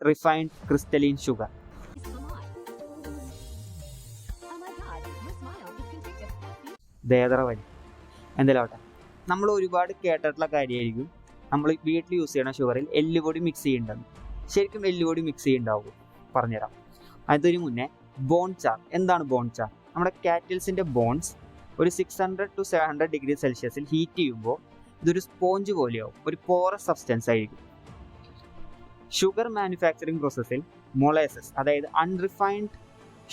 Refined crystalline sugar. ദേദറ വലി എന്തെല്ലാവട്ടെ, നമ്മൾ ഒരുപാട് കേട്ടിട്ടുള്ള കാര്യമായിരിക്കും നമ്മൾ വീട്ടിൽ യൂസ് ചെയ്യണ ഷുഗറിൽ എല്ലുപൊടി മിക്സ് ചെയ്യുന്നുണ്ടെന്ന്. ശരിക്കും എല്ലുപൊടി മിക്സ് ചെയ്യുന്നുണ്ടാവും? പറഞ്ഞുതരാം. അതിന് മുന്നേ ബോൺ ചാർ. എന്താണ് ബോൺ ചാർ? നമ്മുടെ കാറ്റിൽസിൻ്റെ ബോൺസ് ഒരു 600 to 700 ഡിഗ്രി സെൽഷ്യസിൽ ഹീറ്റ് ചെയ്യുമ്പോൾ ഇതൊരു സ്പോഞ്ച് പോലെയാവും, ഒരു പോറസ് സബ്സ്റ്റൻസ് ആയിരിക്കും. ഷുഗർ മാനുഫാക്ചറിങ് പ്രോസസ്സിൽ മൊളേസസ്, അതായത് അൺറിഫൈൻഡ്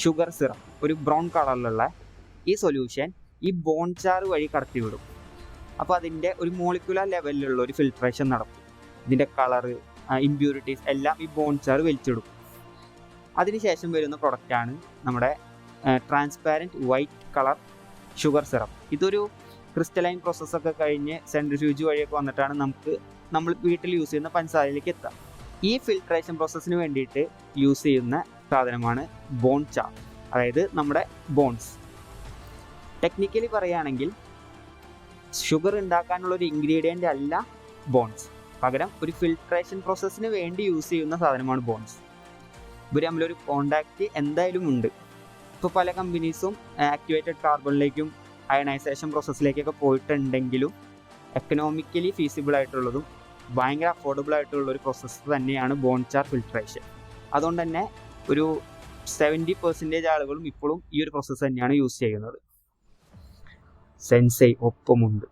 ഷുഗർ സിറപ്പ്, ഒരു ബ്രൗൺ കളറിലുള്ള ഈ സൊല്യൂഷൻ ഈ ബോൺ ചാർ വഴി കടത്തിവിടും. അപ്പോൾ അതിൻ്റെ ഒരു മോളിക്കുലർ ലെവലിലുള്ള ഒരു ഫിൽട്രേഷൻ നടക്കും. ഇതിൻ്റെ കളറ്, ഇമ്പ്യൂരിറ്റീസ് എല്ലാം ഈ ബോൺ ചാർ വലിച്ചെടുക്കും. അതിനുശേഷം വരുന്ന പ്രൊഡക്റ്റാണ് നമ്മുടെ transparent white colour sugar syrup. ഇതൊരു ക്രിസ്റ്റലൈൻ പ്രോസസ്സൊക്കെ കഴിഞ്ഞ് സെൻട്രിഫ്യൂജ് വഴിയൊക്കെ വന്നിട്ടാണ് നമ്മൾ വീട്ടിൽ യൂസ് ചെയ്യുന്ന പഞ്ചസാരയിലേക്ക് എത്തുക. ഈ ഫിൽട്രേഷൻ പ്രോസസ്സിന് വേണ്ടിയിട്ട് യൂസ് ചെയ്യുന്ന സാധനമാണ് ബോൺ ചാർ, അതായത് നമ്മുടെ ബോൺസ്. ടെക്നിക്കലി പറയുകയാണെങ്കിൽ ഷുഗർ ഉണ്ടാക്കാനുള്ളൊരു ഇൻഗ്രീഡിയൻ്റ് അല്ല ബോൺസ്, പകരം ഒരു ഫിൽട്രേഷൻ പ്രോസസ്സിന് വേണ്ടി യൂസ് ചെയ്യുന്ന സാധനമാണ് ബോൺസ്. ഇവർ തമ്മിലൊരു കോണ്ടാക്റ്റ് എന്തായാലും ഉണ്ട്. ഇപ്പോൾ പല കമ്പനീസും ആക്ടിവേറ്റഡ് കാർബണിലേക്കും അയണൈസേഷൻ പ്രോസസ്സിലേക്കൊക്കെ പോയിട്ടുണ്ടെങ്കിലും എക്കണോമിക്കലി ഫീസിബിൾ ആയിട്ടുള്ളതും ഭയങ്കര അഫോർഡബിൾ ആയിട്ടുള്ള ഒരു പ്രോസസ്സ് തന്നെയാണ് ബോൺ ചാർ ഫിൽട്രേഷൻ. അതുകൊണ്ട് തന്നെ ഒരു 70% ആളുകളും ഇപ്പോഴും ഈ ഒരു പ്രോസസ്സ് തന്നെയാണ് യൂസ് ചെയ്യുന്നത്. സെൻസൈ ഒപ്പമുണ്ട്.